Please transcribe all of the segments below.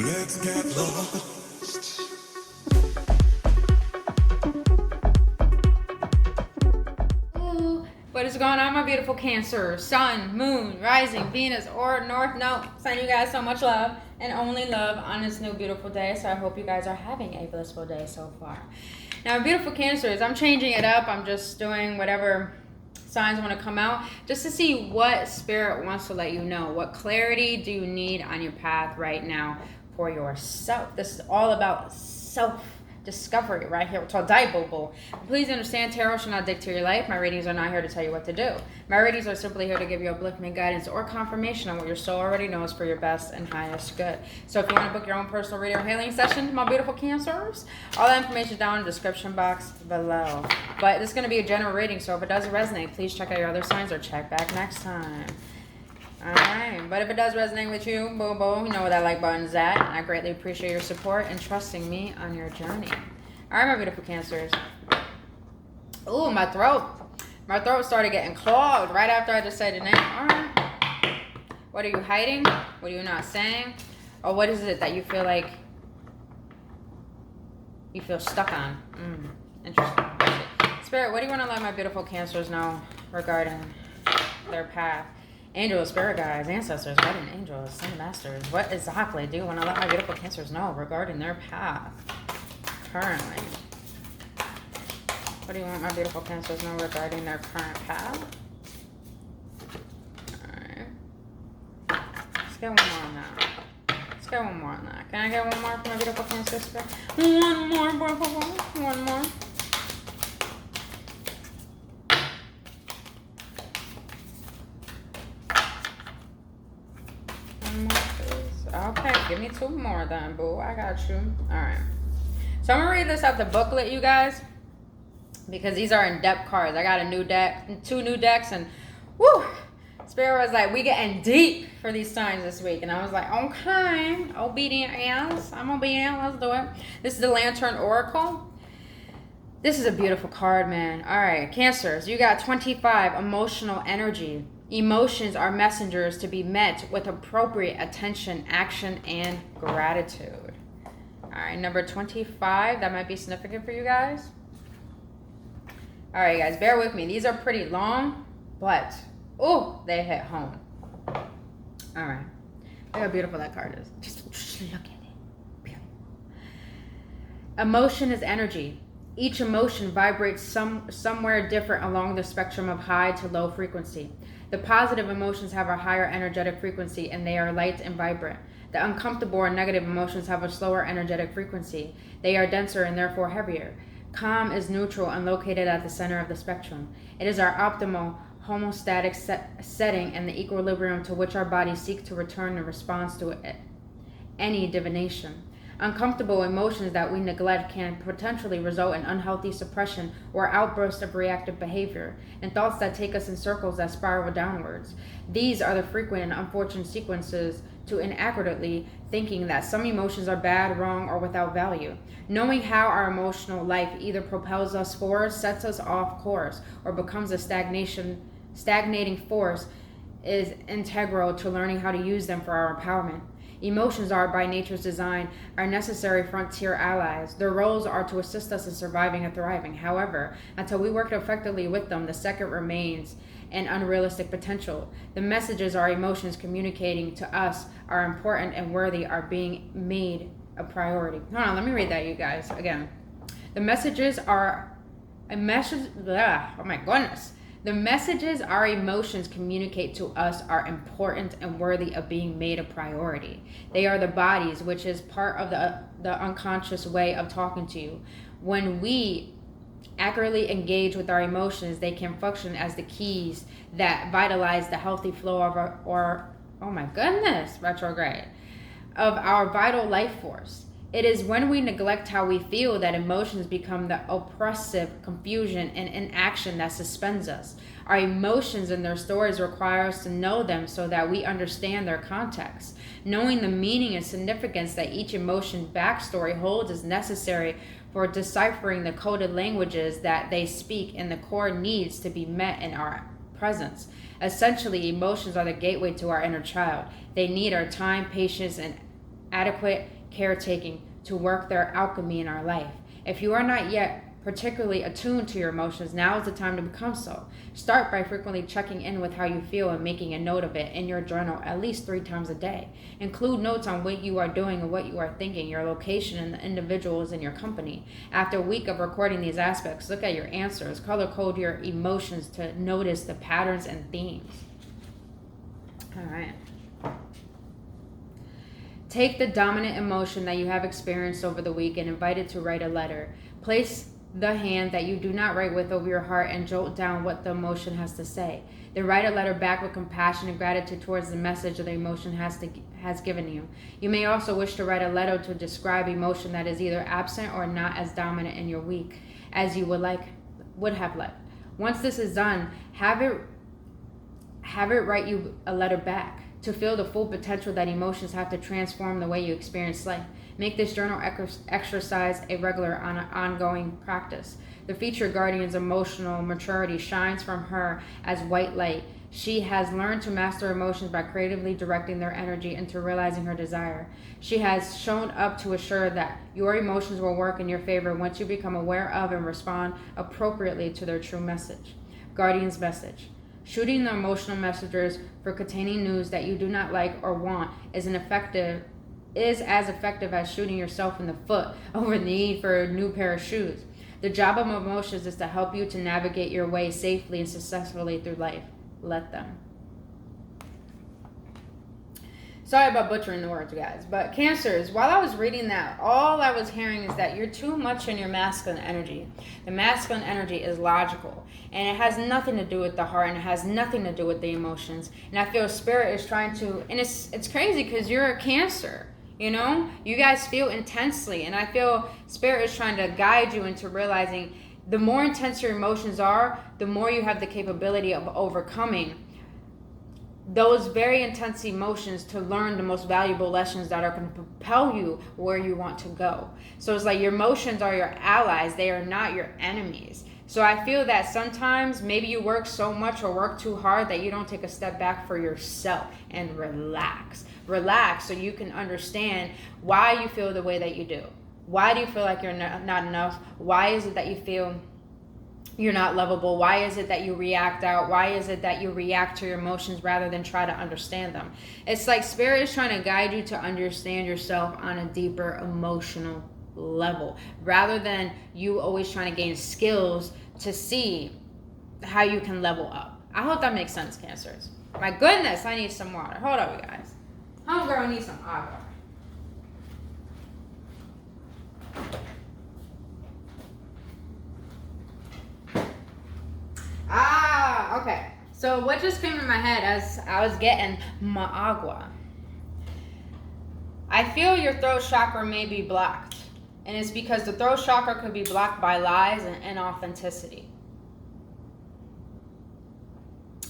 Let's get lost. Ooh, what is going on, my beautiful Cancer? Sun, Moon, Rising, Venus, or North Node. Sending you guys so much love and only love on this new beautiful day. So I hope you guys are having a blissful day so far. Now, beautiful Cancers, I'm changing it up. I'm just doing whatever signs want to come out just to see what spirit wants to let you know. What clarity do you need on your path right now for yourself? This is all about self-discovery right here. It's all diabolical. Please understand, tarot should not dictate your life. My readings are not here to tell you what to do. My readings are simply here to give you upliftment, guidance, or confirmation on what your soul already knows for your best and highest good. So if you want to book your own personal reading or healing session, my beautiful Cancers, all that information is down in the description box below. But this is going to be a general reading, so if it doesn't resonate, please check out your other signs or check back next time. Alright, but if it does resonate with you, boo boo, you know where that like button's at. I greatly appreciate your support and trusting me on your journey. Alright, my beautiful Cancers. Ooh, my throat. My throat started getting clogged right after I just said your name. Alright. What are you hiding? What are you not saying? Or what is it that you feel like you feel stuck on? Interesting. Spirit, what do you want to let my beautiful Cancers know regarding their path? Angels, spirit guides, ancestors, guardian angels, sun masters. What exactly do you want to let my beautiful Cancers know regarding their path currently? What do you want my beautiful Cancers know regarding their current path? Alright. Let's get one more on that. Let's get one more on that. Can I get one more for my beautiful Cancer spirit? One more, one more. Okay, give me two more then, boo. I got you. Alright. So I'm going to read this out the booklet, you guys. Because these are in-depth cards. I got a new deck, two new decks, and whoo! Spirit was like, we getting deep for these signs this week. And I was like, okay, obedient as. I'm obedient, let's do it. This is the Lantern Oracle. This is a beautiful card, man. Alright, Cancers, you got 25, emotional energy. Emotions are messengers to be met with appropriate attention, action, and gratitude. All right, number 25. That might be significant for you guys. All right, guys, bear with me. These are pretty long, but, oh, they hit home. All right. Look how beautiful that card is. Just look at it. Beautiful. Emotion is energy. Each emotion vibrates somewhere different along the spectrum of high to low frequency. The positive emotions have a higher energetic frequency and they are light and vibrant. The uncomfortable or negative emotions have a slower energetic frequency. They are denser and therefore heavier. Calm is neutral and located at the center of the spectrum. It is our optimal homeostatic setting and the equilibrium to which our bodies seek to return in response to any divination. Uncomfortable emotions that we neglect can potentially result in unhealthy suppression or outbursts of reactive behavior, and thoughts that take us in circles that spiral downwards. These are the frequent and unfortunate sequences to inaccurately thinking that some emotions are bad, wrong, or without value. Knowing how our emotional life either propels us forward, sets us off course, or becomes a stagnating force is integral to learning how to use them for our empowerment. Emotions are, by nature's design, our necessary frontier allies. Their roles are to assist us in surviving and thriving. However, until we work effectively with them, the second remains an unrealistic potential. The messages our emotions communicating to us are important and worthy are being made a priority. Hold on, let me read that, you guys, again. The messages are a message. Oh my goodness. The messages our emotions communicate to us are important and worthy of being made a priority. They are the bodies, which is part of the unconscious way of talking to you. When we accurately engage with our emotions, they can function as the keys that vitalize the healthy flow of of our vital life force. It is when we neglect how we feel that emotions become the oppressive confusion and inaction that suspends us. Our emotions and their stories require us to know them so that we understand their context. Knowing the meaning and significance that each emotion backstory holds is necessary for deciphering the coded languages that they speak and the core needs to be met in our presence. Essentially, emotions are the gateway to our inner child. They need our time, patience, and adequate caretaking to work their alchemy in our life. If you are not yet particularly attuned to your emotions, now is the time to become so. Start by frequently checking in with how you feel and making a note of it in your journal at least 3 times a day. Include notes on what you are doing and what you are thinking, your location, and the individuals in your company. After a week of recording these aspects, look at your answers. Color code your emotions to notice the patterns and themes. All right. Take the dominant emotion that you have experienced over the week and invite it to write a letter. Place the hand that you do not write with over your heart and jot down what the emotion has to say. Then write a letter back with compassion and gratitude towards the message the emotion has given you. You may also wish to write a letter to describe emotion that is either absent or not as dominant in your week as you would have liked. Once this is done, have it write you a letter back to feel the full potential that emotions have to transform the way you experience life. Make this journal exercise a regular ongoing practice. The future guardian's emotional maturity shines from her as white light. She has learned to master emotions by creatively directing their energy into realizing her desire. She has shown up to assure that your emotions will work in your favor once you become aware of and respond appropriately to their true message. Guardian's message. Shooting the emotional messengers for containing news that you do not like or want is as effective as shooting yourself in the foot over the need for a new pair of shoes. The job of emotions is to help you to navigate your way safely and successfully through life. Let them. Sorry about butchering the words, guys. But Cancers, while I was reading that, all I was hearing is that you're too much in your masculine energy. The masculine energy is logical. And it has nothing to do with the heart. And it has nothing to do with the emotions. And I feel Spirit is trying to... And it's crazy because you're a Cancer. You know? You guys feel intensely. And I feel Spirit is trying to guide you into realizing the more intense your emotions are, the more you have the capability of overcoming those very intense emotions to learn the most valuable lessons that are going to propel you where you want to go. So it's like your emotions are your allies. They are not your enemies. So I feel that sometimes maybe you work so much or work too hard that you don't take a step back for yourself and relax. Relax so you can understand why you feel the way that you do. Why do you feel like you're not enough? Why is it that you feel you're not lovable? Why is it that you react out? Why is it that you react to your emotions rather than try to understand them? It's like Spirit is trying to guide you to understand yourself on a deeper emotional level rather than you always trying to gain skills to see how you can level up. I hope that makes sense, Cancers. My goodness, I need some water. Hold up, you guys. Homegirl needs some agua. Okay. So what just came in my head as I was getting my agua? I feel your throat chakra may be blocked. And it's because the throat chakra could be blocked by lies and inauthenticity.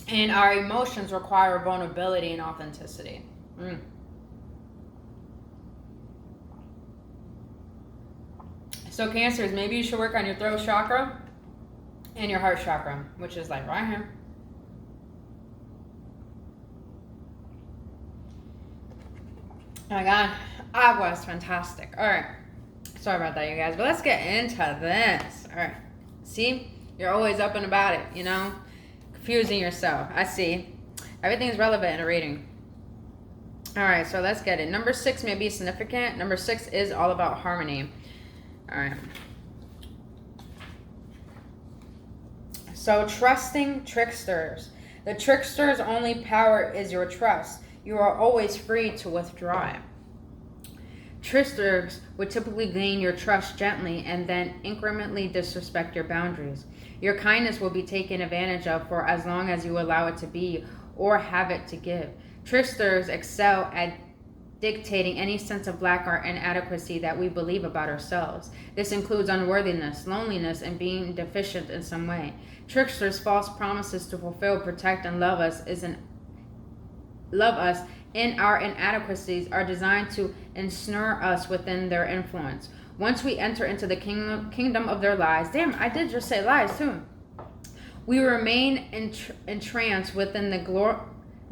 And our emotions require vulnerability and authenticity. So Cancers, maybe you should work on your throat chakra and your heart chakra, which is like right here. Oh my God, agua is fantastic. All right, sorry about that, you guys, but let's get into this. All right, see, you're always up and about it, you know, confusing yourself. I see. Everything's relevant in a reading. All right, so let's get it. Number 6 may be significant. Number 6 is all about harmony. All right. So trusting tricksters. The trickster's only power is your trust. You are always free to withdraw it. Tricksters would typically gain your trust gently and then incrementally disrespect your boundaries. Your kindness will be taken advantage of for as long as you allow it to be or have it to give. Tricksters excel at dictating any sense of lack or inadequacy that we believe about ourselves. This includes unworthiness, loneliness, and being deficient in some way. Tricksters' false promises to fulfill, protect, and love us in our inadequacies are designed to ensnare us within their influence. Once we enter into the kingdom of their lies, damn, I did just say lies too. We remain entranced within the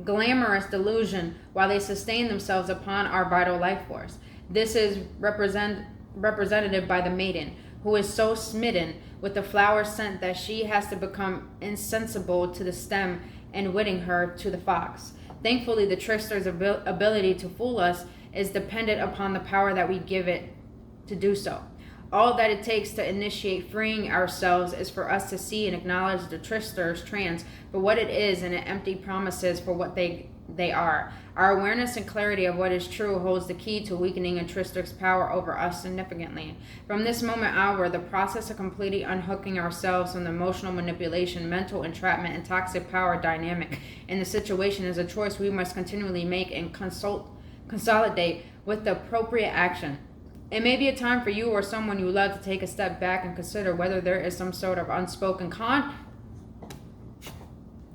glamorous delusion while they sustain themselves upon our vital life force. This is represented by the maiden, who is so smitten with the flower scent that she has to become insensible to the stem, and winning her to the fox. Thankfully, the trickster's ability to fool us is dependent upon the power that we give it to do so. All that it takes to initiate freeing ourselves is for us to see and acknowledge the trickster's trance for what it is, and the empty promises for what they are. Our awareness and clarity of what is true holds the key to weakening a trickster's power over us significantly. From this moment onward, the process of completely unhooking ourselves from the emotional manipulation, mental entrapment, and toxic power dynamic in the situation is a choice we must continually make and consolidate with the appropriate action. It may be a time for you or someone you love to take a step back and consider whether there is some sort of unspoken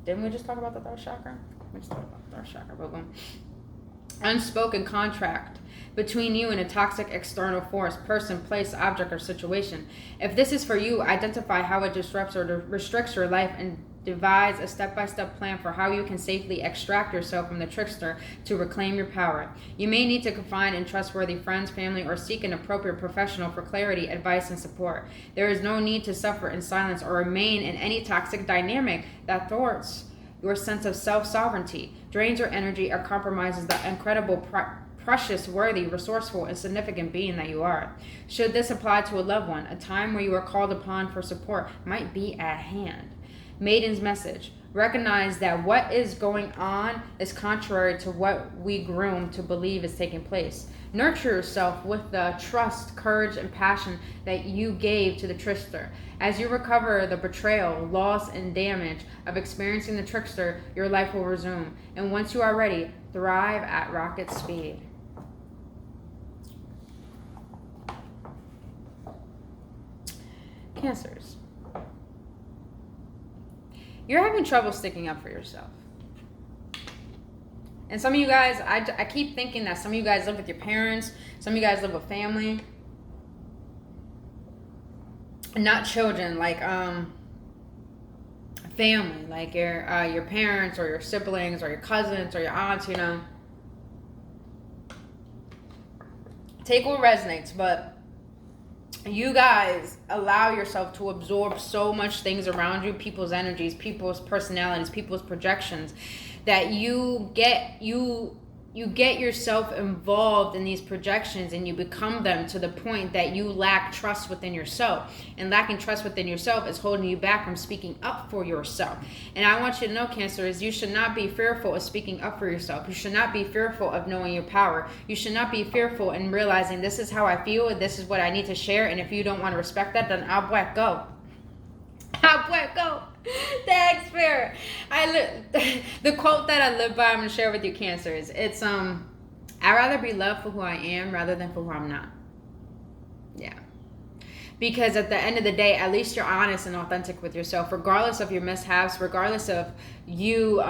Didn't we just talk about the third chakra? We just talked about the third chakra. Boom. Unspoken contract between you and a toxic external force, person, place, object, or situation. If this is for you, identify how it disrupts or restricts your life and devise a step-by-step plan for how you can safely extract yourself from the trickster to reclaim your power. You may need to confide in trustworthy friends, family, or seek an appropriate professional for clarity, advice, and support. There is no need to suffer in silence or remain in any toxic dynamic that thwarts your sense of self-sovereignty, drains your energy, or compromises the incredible, precious, worthy, resourceful, and significant being that you are. Should this apply to a loved one, a time where you are called upon for support might be at hand. Maiden's message. Recognize that what is going on is contrary to what we groom to believe is taking place. Nurture yourself with the trust, courage, and passion that you gave to the trickster. As you recover the betrayal, loss, and damage of experiencing the trickster, your life will resume. And once you are ready, thrive at rocket speed. Cancers. You're having trouble sticking up for yourself. And some of you guys, I keep thinking that some of you guys live with your parents, some of you guys live with family. Not children, like family, like your parents or your siblings or your cousins or your aunts, you know. Take what resonates, but you guys allow yourself to absorb so much things around you, people's energies, people's personalities, people's projections, that you get yourself involved in these projections, and you become them to the point that you lack trust within yourself. And lacking trust within yourself is holding you back from speaking up for yourself. And I want you to know, Cancer, is you should not be fearful of speaking up for yourself. You should not be fearful of knowing your power. You should not be fearful in realizing this is how I feel, this is what I need to share, and if you don't want to respect that, then I'll let go. Go. Thanks, Spirit. The quote that I live by, I'm gonna share with you, Cancers. It's I'd rather be loved for who I am rather than for who I'm not. Yeah. Because at the end of the day, at least you're honest and authentic with yourself, regardless of your mishaps, regardless of you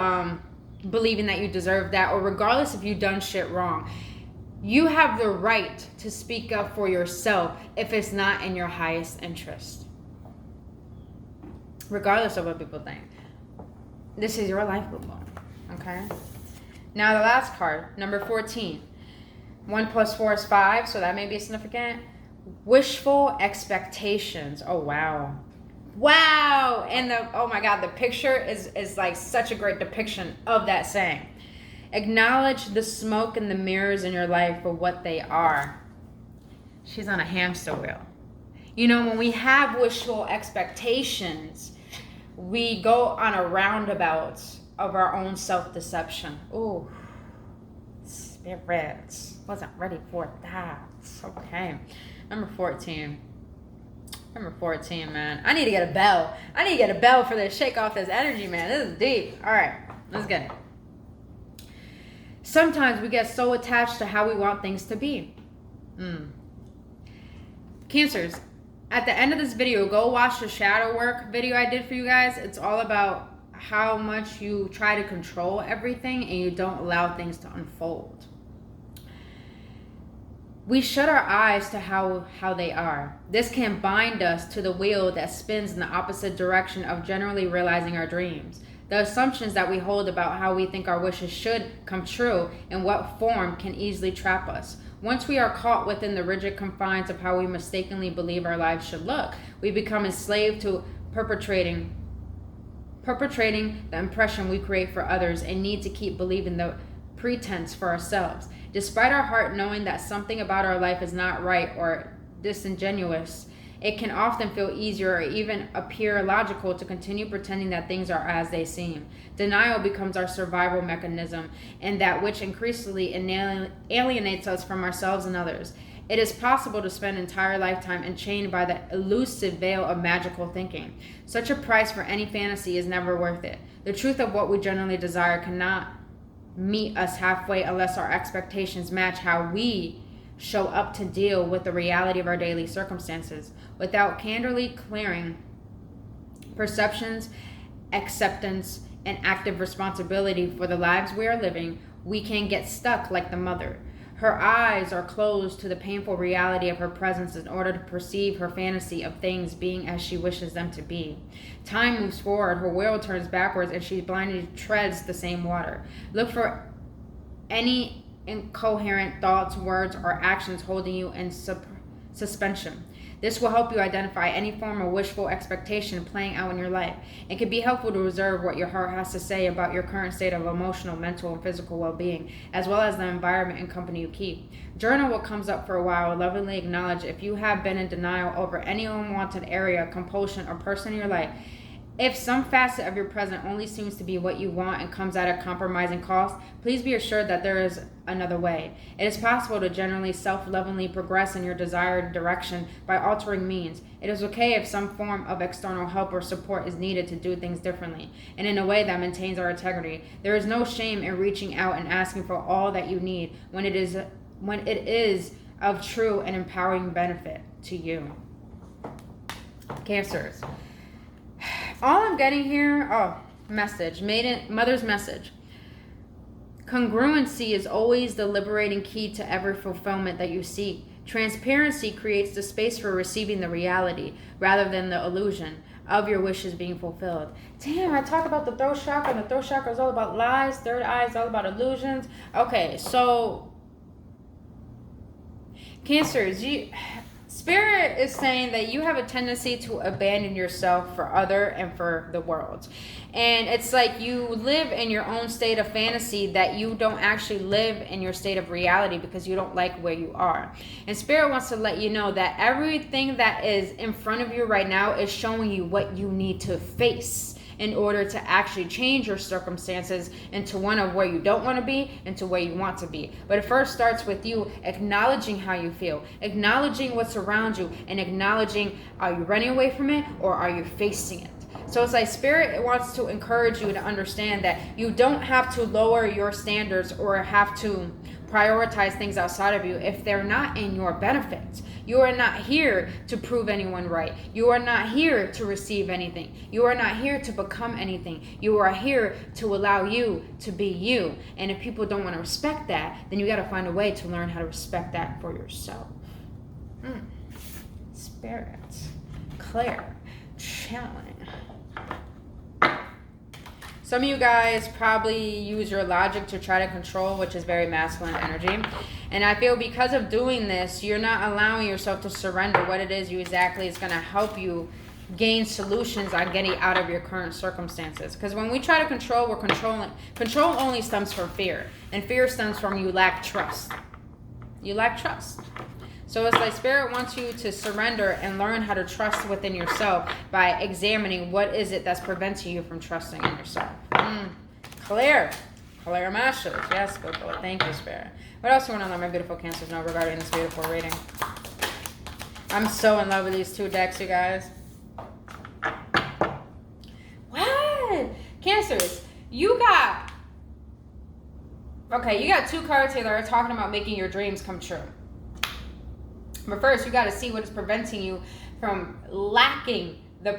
believing that you deserve that, or regardless if you've done shit wrong. You have the right to speak up for yourself if it's not in your highest interest. Regardless of what people think. This is your life, boo-boo. Okay? Now the last card, number 14. 1 + 4 is 5, so that may be significant. Wishful expectations. Oh, wow. Wow! And oh my God, the picture is like such a great depiction of that saying. Acknowledge the smoke and the mirrors in your life for what they are. She's on a hamster wheel. You know, when we have wishful expectations, we go on a roundabout of our own self-deception. Ooh, spirits. Wasn't ready for that. Okay. Number 14. Number 14, man. I need to get a bell. I need to get a bell for this. Shake off this energy, man. This is deep. All right. Let's get it. Sometimes we get so attached to how we want things to be. Cancers. At the end of this video, go watch the shadow work video I did for you guys. It's all about how much you try to control everything and you don't allow things to unfold. We shut our eyes to how they are. This can bind us to the wheel that spins in the opposite direction of generally realizing our dreams. The assumptions that we hold about how we think our wishes should come true and what form can easily trap us. Once we are caught within the rigid confines of how we mistakenly believe our lives should look, we become enslaved to perpetrating the impression we create for others and need to keep believing the pretense for ourselves. Despite our heart knowing that something about our life is not right or disingenuous, it can often feel easier or even appear logical to continue pretending that things are as they seem. Denial becomes our survival mechanism, and that which increasingly alienates us from ourselves and others. It is possible to spend an entire lifetime enchained by the elusive veil of magical thinking. Such a price for any fantasy is never worth it. The truth of what we generally desire cannot meet us halfway unless our expectations match how we show up to deal with the reality of our daily circumstances. Without candidly clearing perceptions, acceptance, and active responsibility for the lives we are living, we can get stuck like the mother. Her eyes are closed to the painful reality of her presence in order to perceive her fantasy of things being as she wishes them to be. Time moves forward, her world turns backwards, and she blindly treads the same water. Look for any incoherent thoughts, words, or actions holding you in suspension. This will help you identify any form of wishful expectation playing out in your life. It can be helpful to observe what your heart has to say about your current state of emotional, mental, and physical well-being, as well as the environment and company you keep. Journal what comes up for a while. Lovingly acknowledge if you have been in denial over any unwanted area, compulsion, or person in your life. If some facet of your present only seems to be what you want and comes at a compromising cost, please be assured that there is another way. It is possible to generally self-lovingly progress in your desired direction by altering means. It is okay if some form of external help or support is needed to do things differently, and in a way that maintains our integrity. There is no shame in reaching out and asking for all that you need when it is of true and empowering benefit to you. Cancers. All I'm getting here, mother's message. Congruency is always the liberating key to every fulfillment that you seek. Transparency creates the space for receiving the reality rather than the illusion of your wishes being fulfilled. Damn, I talk about the throat chakra, and the throat chakra is all about lies, third eye is all about illusions. Okay, so Cancers, Spirit is saying that you have a tendency to abandon yourself for other and for the world. And it's like you live in your own state of fantasy that you don't actually live in your state of reality because you don't like where you are. And Spirit wants to let you know that everything that is in front of you right now is showing you what you need to face in order to actually change your circumstances into one of where you don't want to be into where you want to be. But it first starts with you acknowledging how you feel, acknowledging what's around you, and acknowledging, are you running away from it or are you facing it? So it's like Spirit wants to encourage you to understand that you don't have to lower your standards or have to prioritize things outside of you if they're not in your benefit. You are not here to prove anyone right. You are not here to receive anything. You are not here to become anything. You are here to allow you to be you. And if people don't want to respect that, then you got to find a way to learn how to respect that for yourself. Spirit, clear, channeling. Some of you guys probably use your logic to try to control, which is very masculine energy. And I feel because of doing this, you're not allowing yourself to surrender what it is you exactly is going to help you gain solutions on getting out of your current circumstances. Because when we try to control, we're controlling. Control only stems from fear. And fear stems from you lack trust. You lack trust. So it's like Spirit wants you to surrender and learn how to trust within yourself by examining what is it that's preventing you from trusting in yourself. Clear message. Yes, good Lord. Thank you, Spirit. What else do you want to let my beautiful Cancers know regarding this beautiful reading? I'm so in love with these two decks, you guys. What? Cancers, you got two cards here that are talking about making your dreams come true. But first, you got to see what is preventing you from lacking the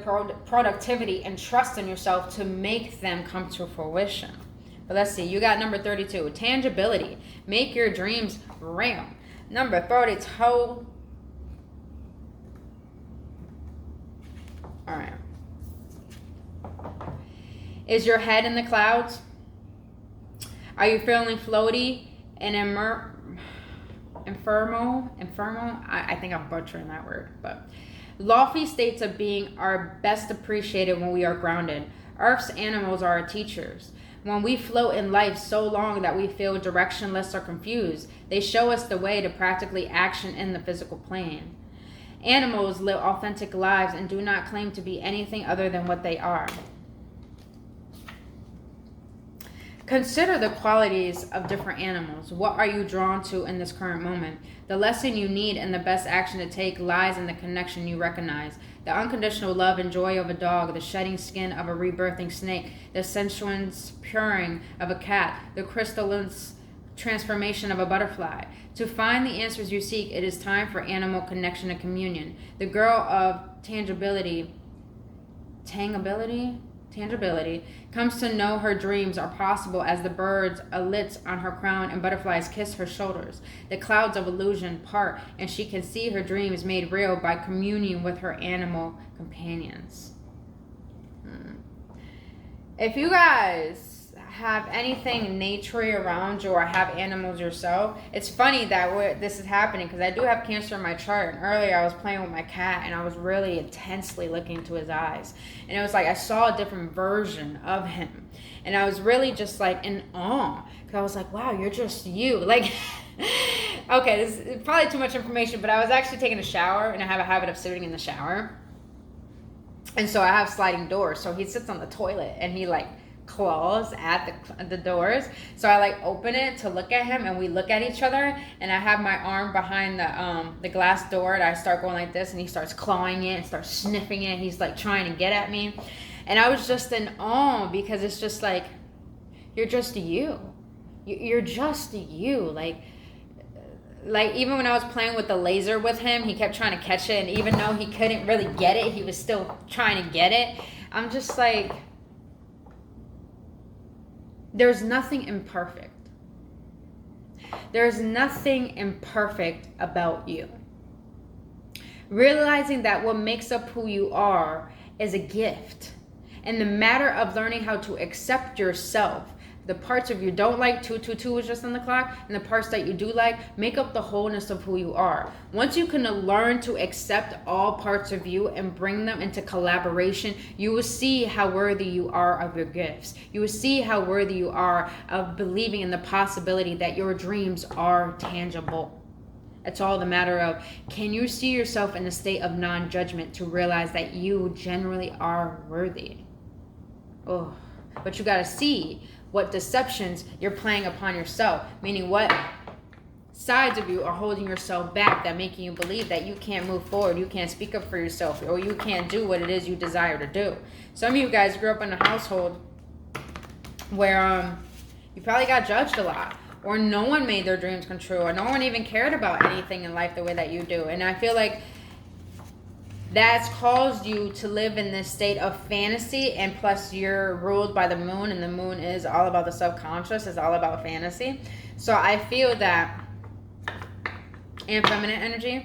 productivity and trust in yourself to make them come to fruition. But let's see. You got number 32, tangibility. Make your dreams real. Number 32. All right. Is your head in the clouds? Are you feeling floaty and infernal? I think I'm butchering that word, but lofty states of being are best appreciated when we are grounded. Earth's animals are our teachers. When we float in life so long that we feel directionless or confused, they show us the way to practically action in the physical plane. Animals live authentic lives and do not claim to be anything other than what they are. Consider the qualities of different animals. What are you drawn to in this current moment? The lesson you need and the best action to take lies in the connection you recognize. The unconditional love and joy of a dog, the shedding skin of a rebirthing snake, the sensuous purring of a cat, the crystalline transformation of a butterfly. To find the answers you seek, it is time for animal connection and communion. The girl of tangibility comes to know her dreams are possible as the birds alit on her crown and butterflies kiss her shoulders. The clouds of illusion part, and she can see her dreams made real by communing with her animal companions. If you guys have anything naturey around you or have animals yourself, it's funny that this is happening because I do have Cancer in my chart, and earlier I was playing with my cat and I was really intensely looking into his eyes, and it was like I saw a different version of him, and I was really just like in awe because I was like, wow, you're just you. Like okay, this is probably too much information, but I was actually taking a shower, and I have a habit of sitting in the shower, and so I have sliding doors, so he sits on the toilet and he like claws at the doors, so I like open it to look at him and we look at each other, and I have my arm behind the glass door, and I start going like this, and he starts clawing it and starts sniffing it, and he's like trying to get at me, and I was just in awe because it's just like, you're just you're just you. Like even when I was playing with the laser with him, he kept trying to catch it, and even though he couldn't really get it, he was still trying to get it. I'm just like, there's nothing imperfect. There's nothing imperfect about you. Realizing that what makes up who you are is a gift. And the matter of learning how to accept yourself, the parts of you don't like, 222 is just on the clock, and the parts that you do like, make up the wholeness of who you are. Once you can learn to accept all parts of you and bring them into collaboration, you will see how worthy you are of your gifts. You will see how worthy you are of believing in the possibility that your dreams are tangible. It's all the matter of, can you see yourself in a state of non-judgment to realize that you generally are worthy? Oh, but you gotta see what deceptions you're playing upon yourself, meaning what sides of you are holding yourself back that making you believe that you can't move forward, you can't speak up for yourself, or you can't do what it is you desire to do. Some of you guys grew up in a household where you probably got judged a lot, or no one made their dreams come true, or no one even cared about anything in life the way that you do. And I feel like that's caused you to live in this state of fantasy, and plus you're ruled by the moon, and the moon is all about the subconscious, it's all about fantasy. So I feel that, and feminine energy.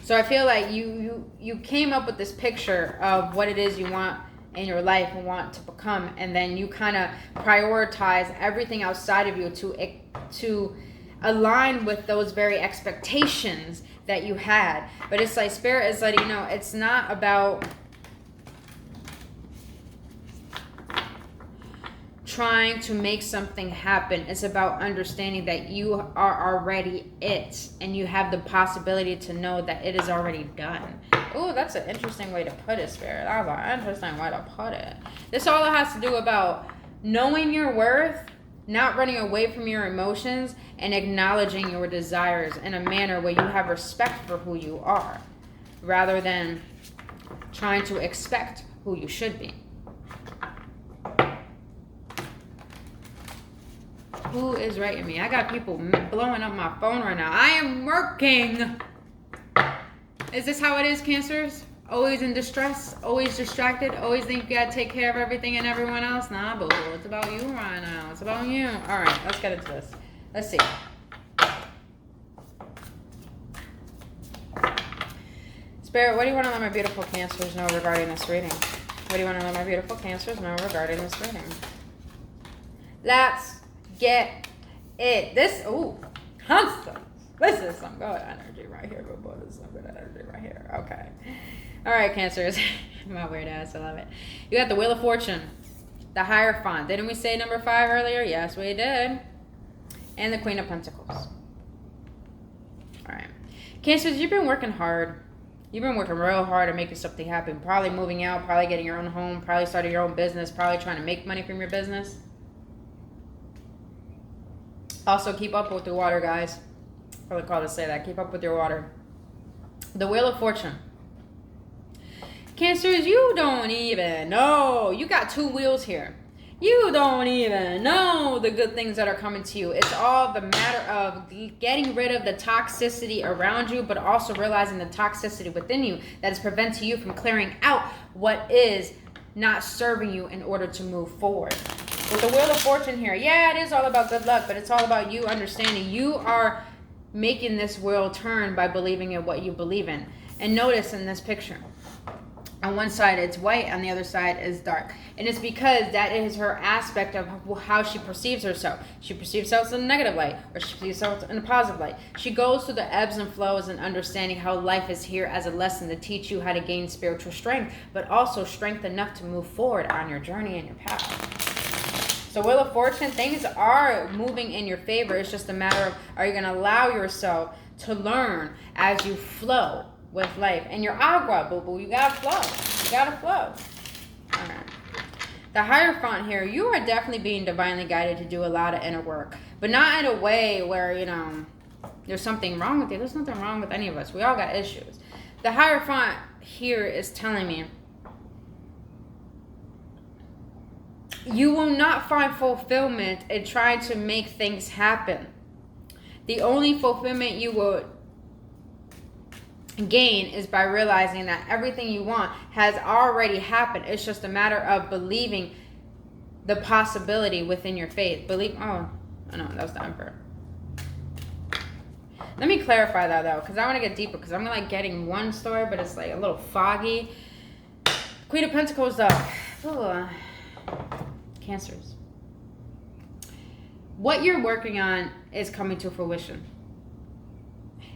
So I feel like you came up with this picture of what it is you want in your life and want to become, and then you kind of prioritize everything outside of you to align with those very expectations that you had. But it's like Spirit is letting you know, it's not about trying to make something happen. It's about understanding that you are already it, and you have the possibility to know that it is already done. Oh, that's an interesting way to put it, Spirit. That was an interesting way to put it. This all has to do about knowing your worth, not running away from your emotions, and acknowledging your desires in a manner where you have respect for who you are, rather than trying to expect who you should be. Who is writing me? I got people blowing up my phone right now. I am working. Is this how it is, Cancers? Always in distress, always distracted, always think you gotta take care of everything and everyone else? Nah, boo. It's about you right now. It's about you. All right, let's get into this. Let's see. Spirit, what do you want to let my beautiful Cancers know regarding this reading? What What do you want to know, my beautiful Cancers, know regarding this reading? Let's get it. This, ooh, constant. This is some good energy right here, but boy, this is some good energy right here. Okay. All right, Cancers. My weird ass, I love it. You got the Wheel of Fortune, the Hierophant. Didn't we say number 5 earlier? Yes, we did. And the Queen of Pentacles. All right. Cancers, you've been working hard. You've been working real hard at making something happen. Probably moving out, probably getting your own home, probably starting your own business, probably trying to make money from your business. Also, keep up with your water, guys. Probably called to say that. Keep up with your water. The Wheel of Fortune. Cancers, you don't even know. You got 2 wheels here. You don't even know the good things that are coming to you. It's all the matter of getting rid of the toxicity around you, but also realizing the toxicity within you that is preventing you from clearing out what is not serving you in order to move forward. With the Wheel of Fortune here, yeah, it is all about good luck, but it's all about you understanding you are making this wheel turn by believing in what you believe in. And notice in this picture, on one side it's white, on the other side is dark. And it's because that is her aspect of how she perceives herself. She perceives herself in a negative light, or she perceives herself in a positive light. She goes through the ebbs and flows and understanding how life is here as a lesson to teach you how to gain spiritual strength, but also strength enough to move forward on your journey and your path. So Wheel of Fortune, things are moving in your favor. It's just a matter of, are you going to allow yourself to learn as you flow with life? And your agua, boo-boo, you got to flow. You got to flow. All right. The Hierophant here, you are definitely being divinely guided to do a lot of inner work. But not in a way where, you know, there's something wrong with you. There's nothing wrong with any of us. We all got issues. The Hierophant here is telling me, you will not find fulfillment in trying to make things happen. The only fulfillment you will gain is by realizing that everything you want has already happened. It's just a matter of believing the possibility within your faith. Believe, oh, no, that was the Emperor. Let me clarify that though, because I want to get deeper, because I'm like getting one story, but it's like a little foggy. Queen of Pentacles though. Ooh, Cancers. What you're working on is coming to fruition.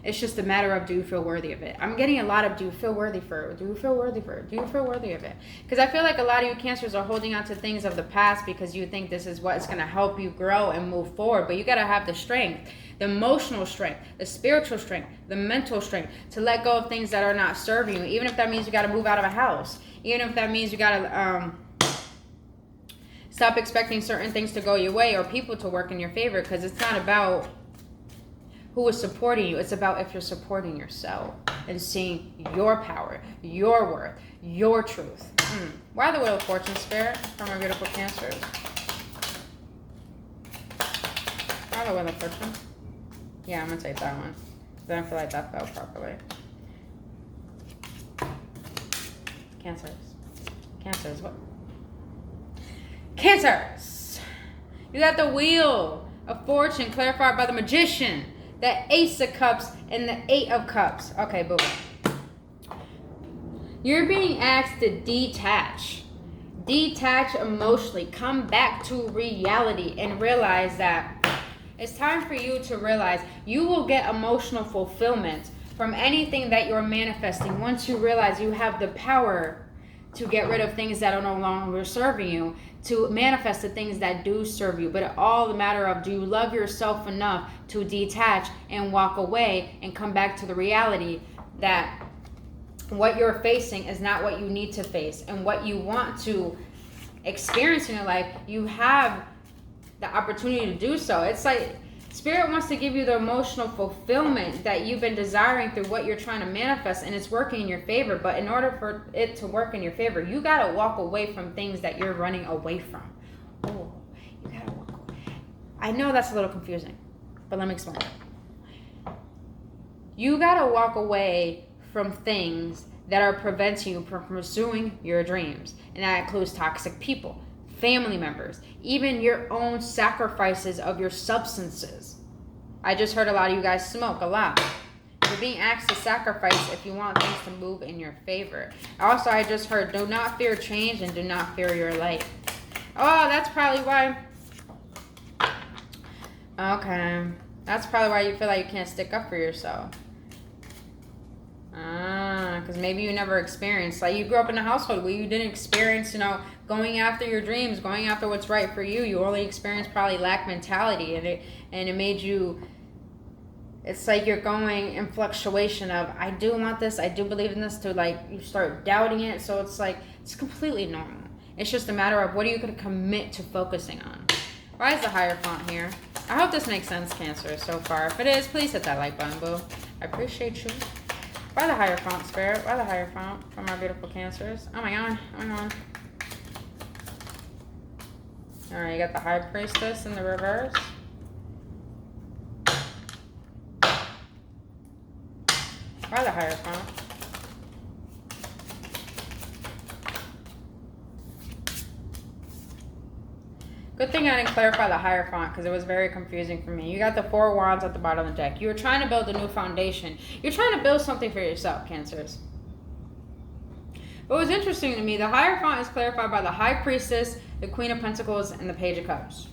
It's just a matter of, do you feel worthy of it? I'm getting a lot of, do you feel worthy for it? Do you feel worthy for it? Do you feel worthy of it? Because I feel like a lot of you Cancers are holding on to things of the past because you think this is what's going to help you grow and move forward. But you got to have the strength, the emotional strength, the spiritual strength, the mental strength to let go of things that are not serving you. Even if that means you got to move out of a house. Even if that means you got to stop expecting certain things to go your way or people to work in your favor. Because it's not about who is supporting you. It's about if you're supporting yourself and seeing your power, your worth, your truth. Why the Wheel of Fortune, Spirit, from our beautiful Cancers? Why the Wheel of Fortune? Yeah, I'm going to take that one. I don't feel like that fell properly. Cancers. Cancers. What? Cancers. You got the Wheel of Fortune clarified by the Magician. The Ace of Cups and the 8 of Cups. Okay, boom. You're being asked to detach. Detach emotionally. Come back to reality and realize that it's time for you to realize you will get emotional fulfillment from anything that you're manifesting once you realize you have the power to get rid of things that are no longer serving you, to manifest the things that do serve you. But it's all a matter of, do you love yourself enough to detach and walk away and come back to the reality that what you're facing is not what you need to face, and what you want to experience in your life, you have the opportunity to do so. It's like Spirit wants to give you the emotional fulfillment that you've been desiring through what you're trying to manifest, and it's working in your favor. But in order for it to work in your favor, you got to walk away from things that you're running away from. Oh, you got to walk away. I know that's a little confusing, but let me explain it. You got to walk away from things that are preventing you from pursuing your dreams. And that includes toxic people, family members, even your own sacrifices of your substances. I just heard a lot of you guys smoke a lot. You're being asked to sacrifice if you want things to move in your favor. Also, I just heard, do not fear change and do not fear your light. Oh, that's probably why. Okay. That's probably why you feel like you can't stick up for yourself. Because maybe you never experienced, like you grew up in a household where you didn't experience, going after your dreams, going after what's right for you. You only experienced probably lack mentality, and it made you, it's like you're going in fluctuation of, I do want this, I do believe in this, to like you start doubting it. So it's like, it's completely normal. It's just a matter of what are you going to commit to focusing on. Why is the higher font here? I hope this makes sense, Cancer, so far. If it is, please hit that like button, boo. I appreciate you. Why the higher font, Spirit? Why the higher font from our beautiful Cancers? Oh my god. Oh my god. Alright, you got the High Priestess in the reverse. Why the higher font? Good thing I didn't clarify the higher font because it was very confusing for me. You got the 4 wands at the bottom of the deck. You were trying to build a new foundation. You're trying to build something for yourself, Cancers. What was interesting to me, the higher font is clarified by the High Priestess, the Queen of Pentacles, and the Page of Cups.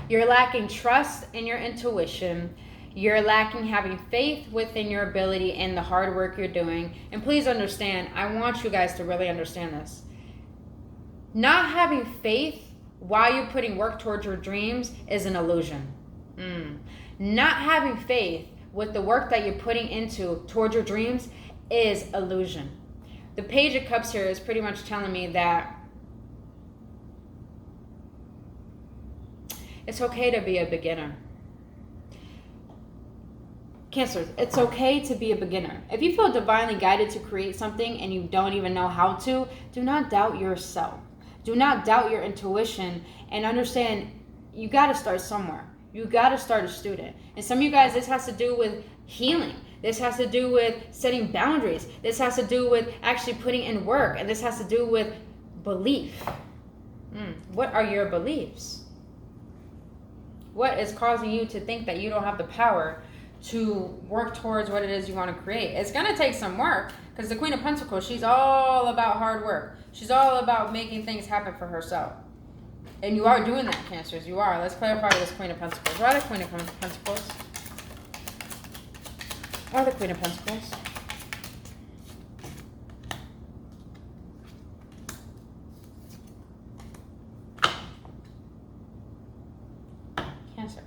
You're lacking trust in your intuition. You're lacking having faith within your ability and the hard work you're doing. And please understand, I want you guys to really understand this. Not having faith while you're putting work towards your dreams is an illusion. Not having faith with the work that you're putting into towards your dreams is illusion. The Page of Cups here is pretty much telling me that it's okay to be a beginner. Cancers, it's okay to be a beginner. If you feel divinely guided to create something and you don't even know how to, do not doubt yourself. Do not doubt your intuition, and understand you got to start somewhere. You got to start a student. And some of you guys, this has to do with healing. This has to do with setting boundaries. This has to do with actually putting in work. And this has to do with belief. What are your beliefs? What is causing you to think that you don't have the power to work towards what it is you want to create? It's going to take some work, because the Queen of Pentacles, she's all about hard work. She's all about making things happen for herself. And you are doing that, Cancers. You are. Let's clarify this Queen of Pentacles. Why the Queen of Pentacles? Why the Queen of Pentacles? Cancers.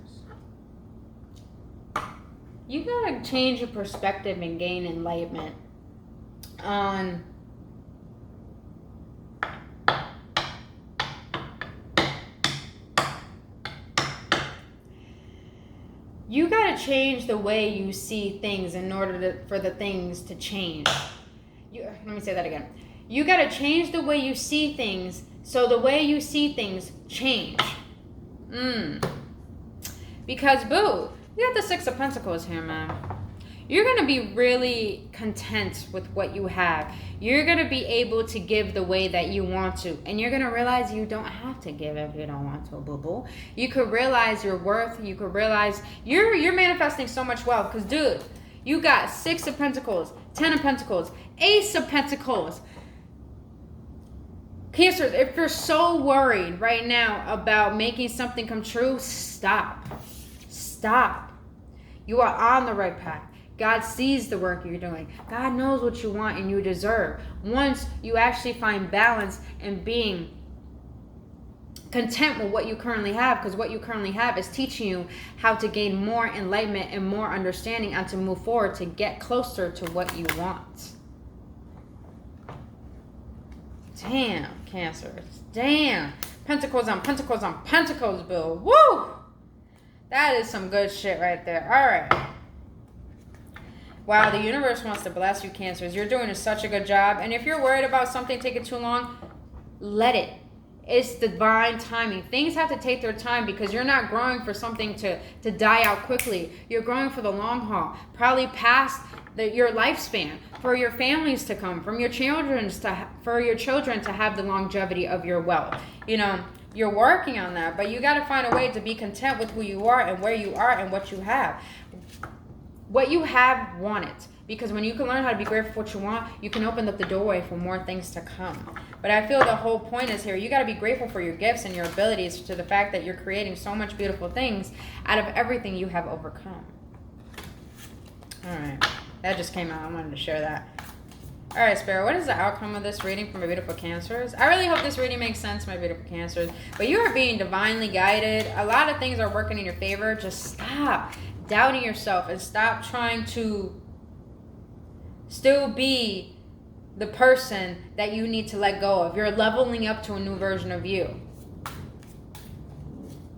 You gotta change your perspective and gain enlightenment on you gotta change the way you see things in order for the things to change. Let me say that again. You gotta change the way you see things so the way you see things change. Because, boo, you got the Six of Pentacles here, man. You're going to be really content with what you have. You're going to be able to give the way that you want to. And you're going to realize you don't have to give if you don't want to, boo-boo. You could realize your worth. You could realize you're manifesting so much wealth. Because, dude, you got 6 of Pentacles, 10 of Pentacles, Ace of Pentacles. Cancer, if you're so worried right now about making something come true, stop. Stop. You are on the right path. God sees the work you're doing. God knows what you want and you deserve. Once you actually find balance and being content with what you currently have, because what you currently have is teaching you how to gain more enlightenment and more understanding and to move forward to get closer to what you want. Damn, Cancer. Damn. Pentacles on Pentacles on Pentacles, Bill. Woo! That is some good shit right there. All right. Wow, the universe wants to bless you, Cancers. You're doing such a good job. And if you're worried about something taking too long, let it. It's divine timing. Things have to take their time because you're not growing for something to die out quickly. You're growing for the long haul. Probably past your lifespan. For your families to come. For your children to have the longevity of your wealth. You're working on that, but you got to find a way to be content with who you are and where you are and what you have. What you have, want it. Because when you can learn how to be grateful for what you want, you can open up the doorway for more things to come. But I feel the whole point is here, you got to be grateful for your gifts and your abilities, to the fact that you're creating so much beautiful things out of everything you have overcome. All right. That just came out. I wanted to share that. All right, Spirit, what is the outcome of this reading for my beautiful Cancers? I really hope this reading makes sense, my beautiful Cancers. But you are being divinely guided. A lot of things are working in your favor. Just stop doubting yourself and stop trying to still be the person that you need to let go of. You're leveling up to a new version of you.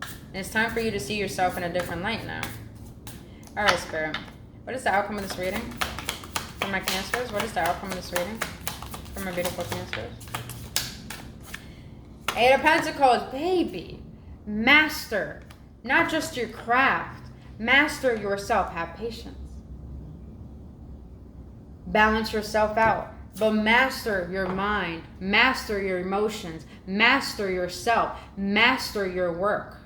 And it's time for you to see yourself in a different light now. All right, Spirit. What is the outcome of this reading for my Cancers? What is the outcome of this reading for my beautiful Cancers? 8 of Pentacles, baby. Master, not just your craft. Master yourself. Have patience. Balance yourself out. But master your mind. Master your emotions. Master yourself. Master your work.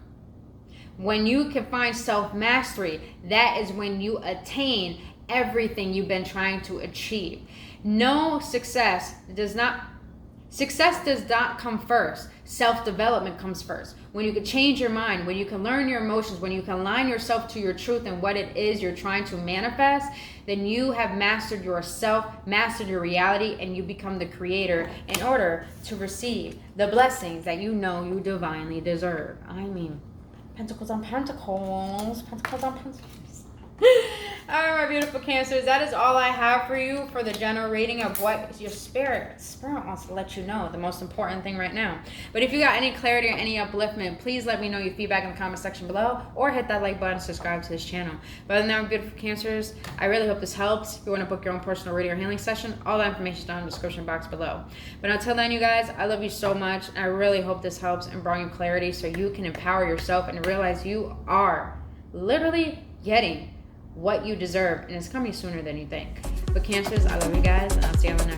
When you can find self-mastery, that is when you attain everything you've been trying to achieve. No, success does not come first. Self-development comes first. When you can change your mind, when you can learn your emotions, when you can align yourself to your truth and what it is you're trying to manifest, then you have mastered yourself, mastered your reality, and you become the creator in order to receive the blessings that you know you divinely deserve. I mean, Pentacles on Pentacles. Pentacles on Pentacles. All right, my beautiful Cancers, that is all I have for you for the general reading of what your spirit wants to let you know, the most important thing right now. But if you got any clarity or any upliftment, please let me know your feedback in the comment section below, or hit that like button, subscribe to this channel. But other than that, my beautiful Cancers, I really hope this helps. If you want to book your own personal reading or healing session, all that information is down in the description box below. But until then, you guys, I love you so much. I really hope this helps and bring you clarity so you can empower yourself and realize you are literally getting what you deserve, and it's coming sooner than you think. But Cancers, I love you guys, and I'll see you on the next